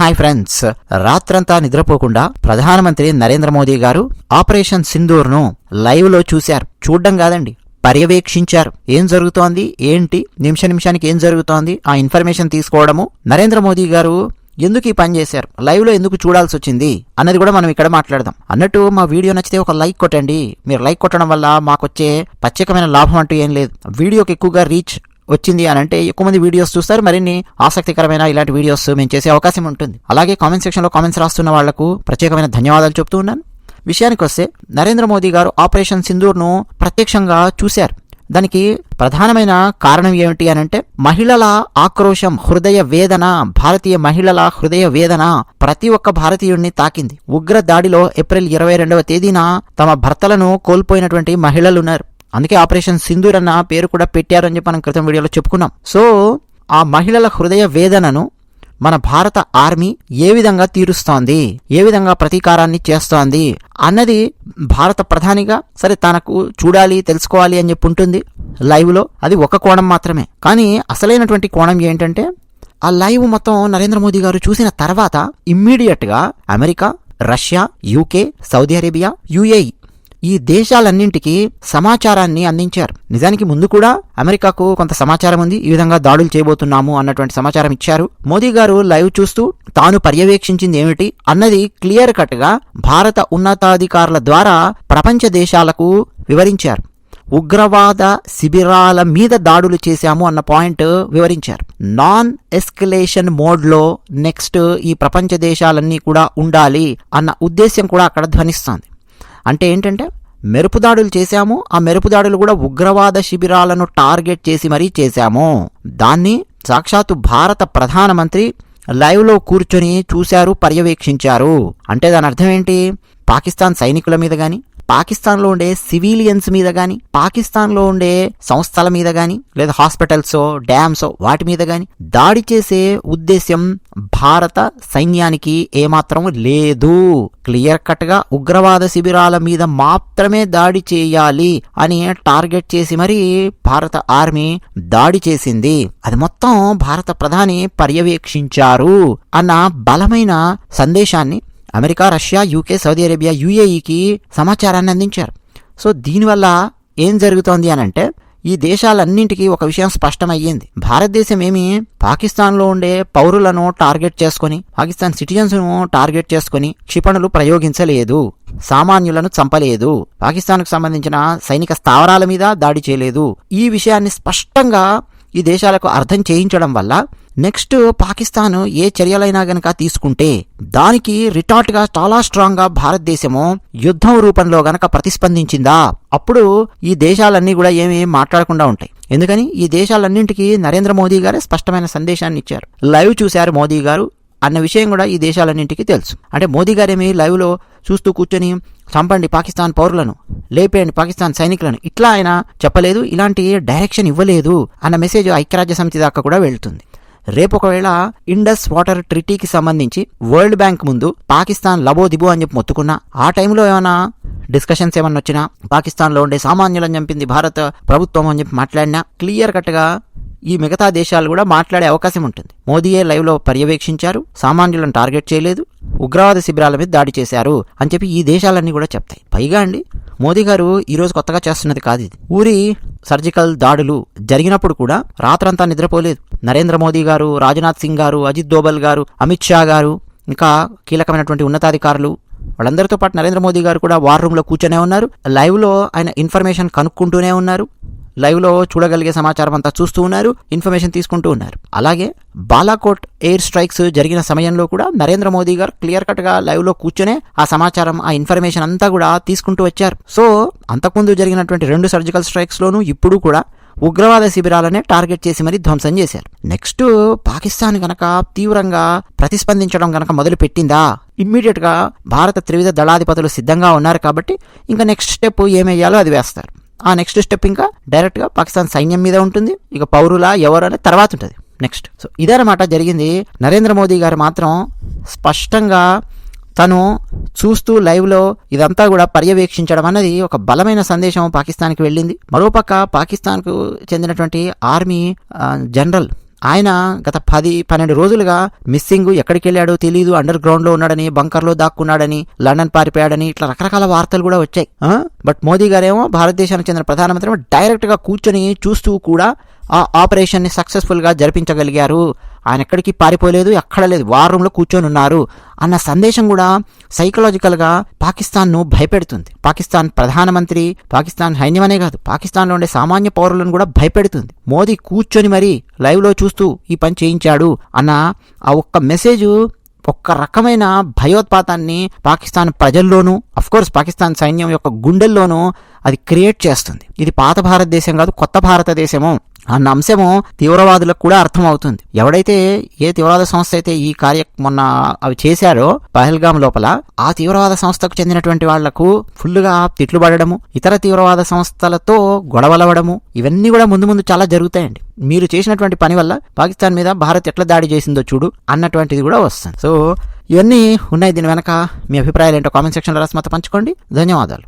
Hi friends, రాత్రంతా నిద్రపోకుండా ప్రధానమంత్రి నరేంద్ర మోదీ గారు ఆపరేషన్ సింధూర్ ను లైవ్ లో చూశారు. చూడడం కాదండి, పర్యవేక్షించారు. ఏం జరుగుతోంది, ఏంటి, నిమిషానికి ఏం జరుగుతోంది, ఆ ఇన్ఫర్మేషన్ తీసుకోవడము. నరేంద్ర మోదీ గారు ఎందుకు ఈ పని చేశారు, లైవ్ లో ఎందుకు చూడాల్సి వచ్చింది అన్నది కూడా మనం ఇక్కడ మాట్లాడదాం. అన్నట్టు మా వీడియో నచ్చితే ఒక లైక్ కొట్టండి. మీరు లైక్ కొట్టడం వల్ల మాకొచ్చే ప్రత్యేకమైన లాభం అంటూ ఏం లేదు. వీడియోకి ఎక్కువగా రీచ్ వచ్చింది అని అంటే ఎక్కువ మంది వీడియోస్ చూస్తారు, మరిన్ని ఆసక్తికరమైన ఇలాంటి వీడియోస్ మేము చేసే అవకాశం ఉంటుంది. అలాగే కామెంట్ సెక్షన్లో కామెంట్స్ రాస్తున్న వాళ్లకు ప్రత్యేకమైన ధన్యవాదాలు చెప్తూ ఉన్నాను. విషయానికి వస్తే నరేంద్ర మోదీ గారు ఆపరేషన్ సింధూర్ను ప్రత్యక్షంగా చూశారు. దానికి ప్రధానమైన కారణం ఏమిటి అనంటే మహిళల ఆక్రోశం, హృదయ వేదన, భారతీయ మహిళల హృదయ వేదన ప్రతి ఒక్క భారతీయుడిని తాకింది. ఉగ్ర దాడిలో ఏప్రిల్ 22వ తేదీన తమ భర్తలను కోల్పోయినటువంటి మహిళలున్నారు. అందుకే ఆపరేషన్ సింధూర్ అన్న పేరు కూడా పెట్టారు అని చెప్పి మనం క్రితం వీడియోలో చెప్పుకున్నాం. సో ఆ మహిళల హృదయ వేదనను మన భారత ఆర్మీ ఏ విధంగా తీరుస్తోంది, ఏ విధంగా ప్రతీకారాన్ని చేస్తోంది అన్నది భారత ప్రధానిగా సరే తనకు చూడాలి, తెలుసుకోవాలి అని చెప్పి ఉంటుంది లైవ్ లో. అది ఒక కోణం మాత్రమే. కానీ అసలైనటువంటి కోణం ఏంటంటే ఆ లైవ్ మొత్తం నరేంద్ర మోదీ గారు చూసిన తర్వాత ఇమ్మీడియట్ గా America, Russia, UK, Saudi Arabia, UAE ఈ దేశాలన్నింటికి సమాచారాన్ని అందించారు. నిజానికి ముందు కూడా అమెరికాకు కొంత సమాచారం ఉంది, ఈ విధంగా దాడులు చేయబోతున్నాము అన్నటువంటి సమాచారం ఇచ్చారు. మోదీ గారు లైవ్ చూస్తూ తాను పర్యవేక్షించింది ఏమిటి అన్నది క్లియర్ కట్ గా భారత ఉన్నతాధికారుల ద్వారా ప్రపంచ దేశాలకు వివరించారు. ఉగ్రవాద శిబిరాల మీద దాడులు చేశాము అన్న పాయింట్ వివరించారు. నాన్ ఎస్కలేషన్ మోడ్లో నెక్స్ట్ ఈ ప్రపంచ దేశాలన్నీ కూడా ఉండాలి అన్న ఉద్దేశ్యం కూడా అక్కడ ధ్వనిస్తోంది. అంటే ఏంటంటే మెరుపుదాడులు చేశాము, ఆ మెరుపుదాడులు కూడా ఉగ్రవాద శిబిరాలను టార్గెట్ చేసి మరీ చేశాము. దాన్ని సాక్షాత్తు భారత ప్రధానమంత్రి లైవ్ లో కూర్చొని చూశారు, పర్యవేక్షించారు. అంటే దాని అర్థం ఏంటి, పాకిస్తాన్ సైనికుల మీద గాని, పాకిస్తాన్లో ఉండే సివిలియన్స్ మీద గాని, పాకిస్తాన్లో ఉండే సంస్థల మీద గాని, లేదా హాస్పిటల్సో డ్యామ్సో వాటి మీద గాని దాడి చేసే ఉద్దేశ్యం భారత సైన్యానికి ఏమాత్రం లేదు. క్లియర్ కట్ గా ఉగ్రవాద శిబిరాల మీద మాత్రమే దాడి చేయాలి అని టార్గెట్ చేసి మరీ భారత ఆర్మీ దాడి చేసింది. అది మొత్తం భారత ప్రధాని పర్యవేక్షించారు అన్న బలమైన సందేశాన్ని America, Russia, UK, Saudi Arabia, యుఏఈకి సమాచారాన్ని అందించారు. సో దీనివల్ల ఏం జరుగుతోంది అనంటే ఈ దేశాలన్నింటికీ ఒక విషయం స్పష్టమయ్యింది. భారతదేశం ఏమి పాకిస్తాన్లో ఉండే పౌరులను టార్గెట్ చేసుకుని, పాకిస్తాన్ సిటిజన్స్ ను టార్గెట్ చేసుకుని క్షిపణులు ప్రయోగించలేదు, సామాన్యులను చంపలేదు, పాకిస్తాన్కు సంబంధించిన సైనిక స్థావరాల మీద దాడి చేయలేదు. ఈ విషయాన్ని స్పష్టంగా ఈ దేశాలకు అర్థం చేయించడం వల్ల నెక్స్ట్ పాకిస్తాన్ ఏ చర్యలైనా గనక తీసుకుంటే దానికి రిటార్ట్ గా చాలా స్ట్రాంగ్ గా భారతదేశము యుద్ధం రూపంలో గనక ప్రతిస్పందించిందా అప్పుడు ఈ దేశాలన్నీ కూడా ఏమీ మాట్లాడకుండా ఉంటాయి. ఎందుకని ఈ దేశాలన్నింటికీ నరేంద్ర మోదీ గారే స్పష్టమైన సందేశాన్ని ఇచ్చారు. లైవ్ చూశారు మోదీ గారు అన్న విషయం కూడా ఈ దేశాలన్నింటికీ తెలుసు. అంటే మోదీ గారేమి లైవ్ లో చూస్తూ కూర్చొని చంపండి పాకిస్తాన్ పౌరులను, లేపేయండి పాకిస్తాన్ సైనికులను ఇట్లా ఆయన చెప్పలేదు, ఇలాంటి డైరెక్షన్ ఇవ్వలేదు అన్న మెసేజ్ ఐక్యరాజ్య సమితి దాకా కూడా వెళ్తుంది. రేపు ఒకవేళ ఇండస్ వాటర్ ట్రిటీకి సంబంధించి వరల్డ్ బ్యాంక్ ముందు పాకిస్తాన్ లబోదిబో అని చెప్పి మొత్తుకున్నా, ఆ టైంలో ఏమైనా డిస్కషన్స్ ఏమన్నా వచ్చినా, పాకిస్తాన్లో ఉండే సామాన్యులను చంపింది భారత ప్రభుత్వం అని చెప్పి మాట్లాడినా క్లియర్ కట్ గా ఈ మిగతా దేశాలు కూడా మాట్లాడే అవకాశం ఉంటుంది. మోదీయే లైవ్ లో పర్యవేక్షించారు, సామాన్యులను టార్గెట్ చేయలేదు, ఉగ్రవాద శిబిరాల మీద దాడి చేశారు అని చెప్పి ఈ దేశాలన్నీ కూడా చెప్తాయి. పైగా అండి మోదీ గారు ఈరోజు కొత్తగా చేస్తున్నది కాదు ఇది. ఊరి సర్జికల్ దాడులు జరిగినప్పుడు కూడా రాత్రంతా నిద్రపోలేదు. నరేంద్ర మోదీ గారు, రాజ్నాథ్ సింగ్ గారు, అజిత్ దోవల్ గారు, అమిత్ షా గారు, ఇంకా కీలకమైనటువంటి ఉన్నతాధికారులు వాళ్ళందరితో పాటు నరేంద్ర మోదీ గారు కూడా వార్ రూమ్ లో కూర్చొనే ఉన్నారు. లైవ్ లో ఆయన ఇన్ఫర్మేషన్ కనుక్కుంటూనే ఉన్నారు, లైవ్ లో చూడగలిగే సమాచారం అంతా చూస్తూ ఉన్నారు, ఇన్ఫర్మేషన్ తీసుకుంటూ ఉన్నారు. అలాగే బాలాకోట్ ఎయిర్ స్ట్రైక్స్ జరిగిన సమయంలో కూడా నరేంద్ర మోదీ గారు క్లియర్ కట్ గా లైవ్ లో కూర్చొనే ఆ సమాచారం, ఆ ఇన్ఫర్మేషన్ అంతా కూడా తీసుకుంటూ వచ్చారు. సో అంతకుముందు జరిగినటువంటి 2 సర్జికల్ స్ట్రైక్స్ లోనూ ఇప్పుడు కూడా ఉగ్రవాద శిబిరాలనే టార్గెట్ చేసి మరీ ధ్వంసం చేశారు. నెక్స్ట్ పాకిస్తాన్ గనక తీవ్రంగా ప్రతిస్పందించడం గనక మొదలు పెట్టిందా ఇమ్మీడియట్ గా భారత త్రివిధ దళాధిపతులు సిద్ధంగా ఉన్నారు కాబట్టి ఇంకా నెక్స్ట్ స్టెప్ ఏమయ్యాలో అది వేస్తారు. ఆ నెక్స్ట్ స్టెప్ ఇంకా డైరెక్ట్ గా పాకిస్తాన్ సైన్యం మీద ఉంటుంది, ఇక పౌరుల ఎవరు అనే తర్వాత ఉంటుంది నెక్స్ట్. సో ఇదన్నమాట జరిగింది. నరేంద్ర మోదీ గారు మాత్రం స్పష్టంగా తను చూస్తూ లైవ్ లో ఇదంతా కూడా పర్యవేక్షించడం అన్నది ఒక బలమైన సందేశం పాకిస్తాన్కి వెళ్ళింది. మరోపక్క పాకిస్తాన్కు చెందినటువంటి ఆర్మీ జనరల్ ఆయన గత 10-12 రోజులుగా మిస్సింగ్, ఎక్కడికి వెళ్ళాడో తెలియదు, అండర్ గ్రౌండ్ లో ఉన్నాడని, బంకర్లో దాక్కున్నాడని, లండన్ పారిపోయాడని, ఇట్లా రకరకాల వార్తలు కూడా వచ్చాయి. బట్ మోదీ గారేమో భారతదేశానికి చెందిన ప్రధానమంత్రి ఏమో డైరెక్ట్ గా కూర్చొని చూస్తూ కూడా ఆ ఆపరేషన్ ని సక్సెస్ఫుల్ గా జరిపించగలిగారు. ఆయన ఎక్కడికి పారిపోలేదు, ఎక్కడ లేదు, వార్ రూమ్ లో కూర్చొని ఉన్నారు అన్న సందేశం కూడా సైకలాజికల్ గా పాకిస్తాన్ ను భయపెడుతుంది. పాకిస్తాన్ ప్రధానమంత్రి, పాకిస్తాన్ సైన్యమనే కాదు, పాకిస్తాన్ లో ఉండే సామాన్య పౌరులను కూడా భయపెడుతుంది. మోదీ కూర్చొని మరీ లైవ్ లో చూస్తూ ఈ పని చేయించాడు అన్న ఆ ఒక్క మెసేజ్ ఒక్క రకమైన భయోత్పాతాన్ని పాకిస్తాన్ ప్రజల్లోనూ, అఫ్కోర్స్ పాకిస్తాన్ సైన్యం యొక్క గుండెల్లోనూ అది క్రియేట్ చేస్తుంది. ఇది పాత భారతదేశం కాదు, కొత్త భారతదేశము అన్న అంశము తీవ్రవాదులకు కూడా అర్థమవుతుంది. ఎవడైతే ఏ తీవ్రవాద సంస్థ అయితే ఈ మొన్న అవి చేశారో పహల్గామ్ లోపల, ఆ తీవ్రవాద సంస్థకు చెందినటువంటి వాళ్లకు ఫుల్గా తిట్లు పడడము, ఇతర తీవ్రవాద సంస్థలతో గొడవలవడము, ఇవన్నీ కూడా ముందు ముందు చాలా జరుగుతాయండి. మీరు చేసినటువంటి పని వల్ల పాకిస్తాన్ మీద భారత్ ఎట్లా దాడి చేసిందో చూడు అన్నటువంటిది కూడా వస్తుంది. సో ఇవన్నీ ఉన్నాయి. దీని వెనక మీ అభిప్రాయాలు ఏంటో కామెంట్ సెక్షన్లో రాసి మాతో పంచుకోండి. ధన్యవాదాలు.